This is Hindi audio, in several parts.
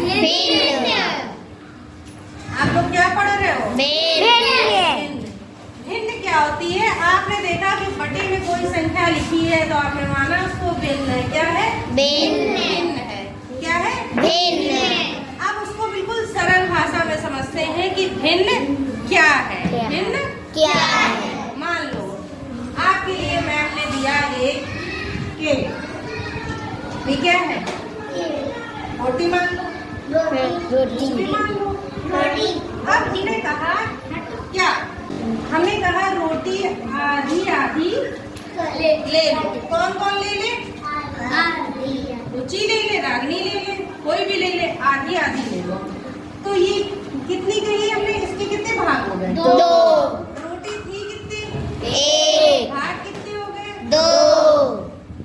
भिन्न। आप लोग क्या पढ़ रहे हो? भिन्न। भिन्न क्या होती है? आपने देखा कि बटे में कोई संख्या लिखी है तो आपने माना उसको भिन्न है। क्या है? भिन्न। भिन्न है। क्या है? भिन्न। अब उसको बिल्कुल सरल भाषा में समझते हैं कि भिन्न क्या है। भिन्न क्या है? मान लो आपके लिए मैम ने दिया एक केक, ठीक है? रोटी मान लो, रोटी। भी मान लो। रोटी। अब इन्हें कहा क्या? हमने कहा रोटी आधी आधी ले लो। कौन कौन ले ले? रुचि ले ले, रागनी ले ले, कोई भी ले ले, आधी आधी ले लो। तो ये कितनी कही हमने? इसके कितने भाग हो गए? 2। रोटी थी कितनी? 1। भाग कितने हो गए? 2।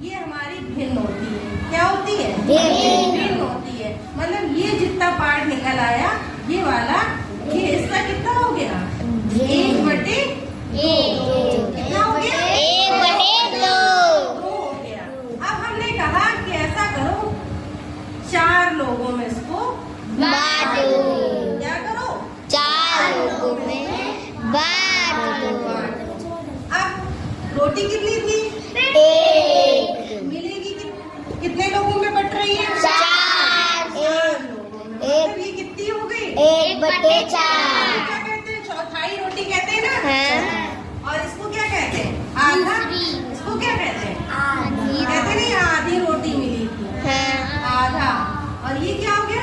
ये हमारी भिन्न होती है। क्या होती है? भिन्न होती है। मतलब ये जितना पार्ट निकल आया, ये वाला, ये इसका कितना हो गया? 1/2। कितना हो गया? 1/2। 2 हो गया। अब हमने कहा कि ऐसा करो, 4 लोगों में इसको बांट दो। क्या करो? 4 लोगों में बांट दो। अब रोटी कितनी थी? 1। मिलेगी कितने लोगों में बट रही है? 4। 4 लोगों में। मतलब ये कितनी हो गई? 1/4। क्या कहते हैं? चौथाई रोटी कहते हैं ना? हाँ। और इसको क्या कहते हैं? आधा। इसको क्या कहते हैं? कहते नहीं आधी रोटी मिली थी, हाँ। आधा। और ये क्या हो गया?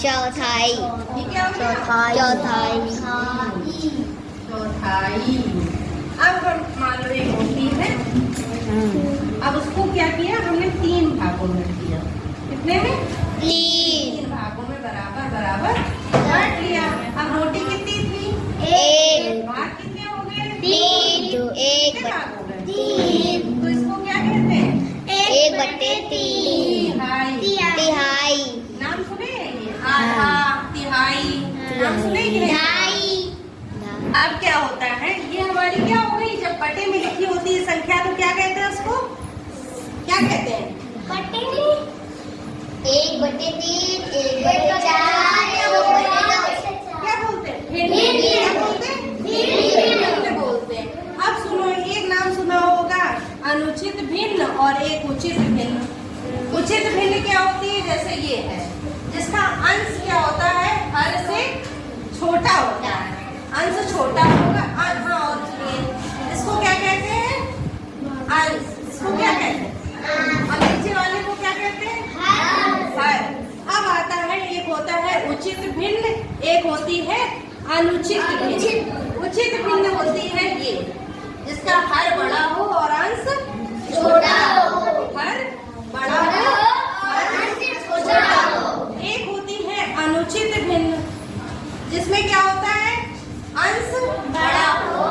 चौथाई। ये क्या हो गया? चौथाई। चौथाई। अब हम मान लो एक रोटी है, अब उसको क्या किया हमने? 3 भागों में किया। कितने में? 3 भागों में बराबर बराबर बांट लिया। अब रोटी कितनी थी? 1 भाग कितने हो गए? 3 कितने भाग हो गए? 3 तो इसको क्या कहते हैं? 1/3 तिहाई। नाम सुने हैं ये? आधा, तिहाई, नाम सुने हैं? ढाई। अब क्या होता है? ये हमारी क्या हो गई? जब बटे में लिखी होती है संख्या तो क्या कहते हैं उसको? क्या कहते हैं? 1/3 1/4 क्या बोलते हैं? भिन्न। क्या बोलते हैं? भिन्न बोलते हैं। अब सुनो, एक नाम सुना होगा अनुचित भिन्न और एक उचित भिन्न। उचित भिन्न क्या होती है? जैसे ये है, जिसका अंश क्या होता है? हर से छोटा होता है। अंश छोटा होगा। हाँ, और सुनिए, इसको क्या कहते हैं? अंश। इसको क्या कहते हैं? और नीचे वाले को क्या कहते हैं? हर। अब आता है, एक होता है उचित भिन्न, एक होती है अनुचित भिन्न। उचित भिन्न होती है ये, जिसका हर बड़ा हो और अंश छोटा हो। हर बड़ा हो और अंश छोटा हो। एक होती है अनुचित भिन्न, जिसमें क्या होता है? अंश बड़ा हो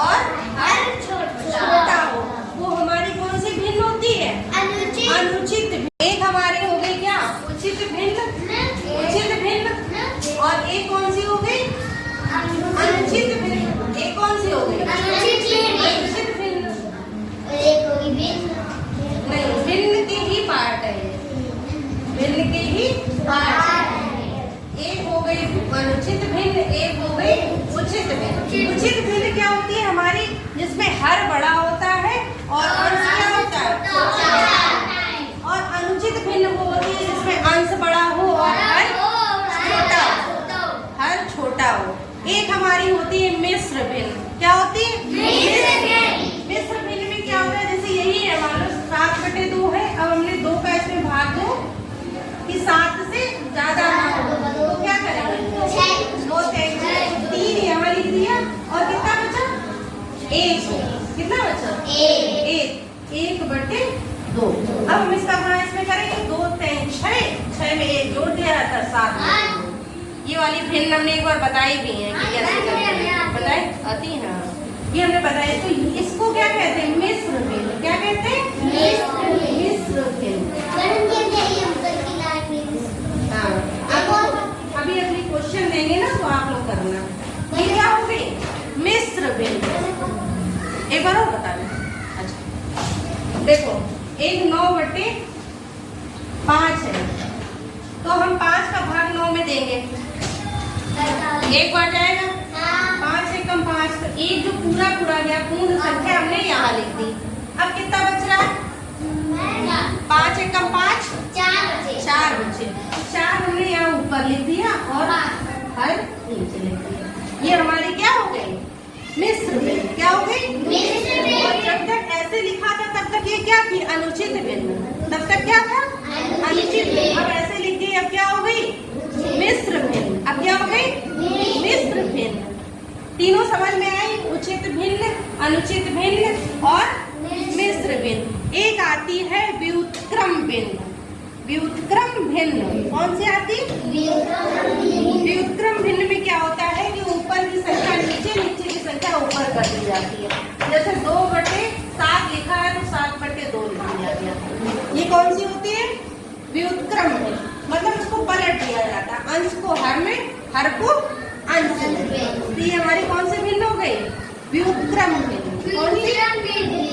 और हर छोटा हो। वो हमारी कौन सी भिन्न होती है? अनुचित। एक हमारी हो गई क्या? उचित भिन्न। उचित भिन्न। और एक कौन सी हो गई? अनुचित भिन्न। एक कौन सी हो गई? अनुचित भिन्न। नहीं, भिन्न के ही पार्ट है ये। भिन्न के ही पार्ट है। एक हो गई अनुचित भिन्न, एक हो गई उचित भिन्न। उचित भिन्न क्या होती है हमारी? जिसमें हर बड़ा होता है और अंश क्या होता है? और अनुचित भिन्न वो होती है जिसमें अंश बड़ा हो और हर छोटा हो। हर छोटा हो। एक हमारी होती है मिश्र भिन्न। क्या होती है? मिश्र भिन्न में क्या होता है? जैसे यही है, मान लो 7/2 है। अब हमने 2 का इसमें भाग दो कि 7 से ज्यादा ना हो, तो क्या करेंगे? 2 3 यहाँ लिख दिया और कितना बचा? 1। कितना बचा? 1/2। अब हम इसका गुणा इसमें करेंगे। 2 3 6, 6 में 1 जोड़ दिया था 7। ये वाली भिन्न हमने एक बार बताई भी है कि कैसे करते हैं। बताए आती है? ये हमने बताया। तो इसको क्या कहते हैं? मिश्र भिन्न। क्या कहते हैं? मिश्र भिन्न। हाँ, अभी अगली क्वेश्चन देंगे ना तो आप लोग करना। ये क्या हो गई? मिश्र भिन्न। एक बार और बता दें। अच्छा देखो, एक 9/5 है, तो हम 5 का देंगे, एक बार जाएगा 5 एकम 5, तो एक जो पूरा गया पूर्ण संख्या हमने यहाँ लिख दी। अब कितना बच रहा है? 5 एकम 5 4 बचे, 4 हमने यहाँ ऊपर लिख दिया और हर नीचे लिख दिया। ये हमारी क्या हो गई? मिश्र भिन्न। क्या हो गई? और जब तक ऐसे लिखा था तब तक ये क्या थी? अनुचित भिन्न। तब तक क्या था? अनुचित भिन्न। अब ऐसे लिख दी, अब क्या हो गई? मिश्र भिन्न। अब क्या हो गई? मिश्र भिन्न। तीनों समझ में आई? उचित भिन्न, अनुचित भिन्न और मिश्र भिन्न। एक आती है व्युत्क्रम भिन्न। व्युत्क्रम भिन्न कौन सी आती? व्युत्क्रम भिन्न में क्या होता है कि ऊपर की संख्या नीचे, नीचे की संख्या ऊपर कर दी जाती है। जैसे 2/7 लिखा है तो 7/2 लिख दिया गया। ये कौन सी होती है? व्युत्क्रम भिन्न। मतलब उसको पलट दिया जाता है, अंश को हर में, हर को अंश में। तो ये हमारी कौन सी भिन्न हो गई? व्युत्क्रम भिन्न। कौन सी?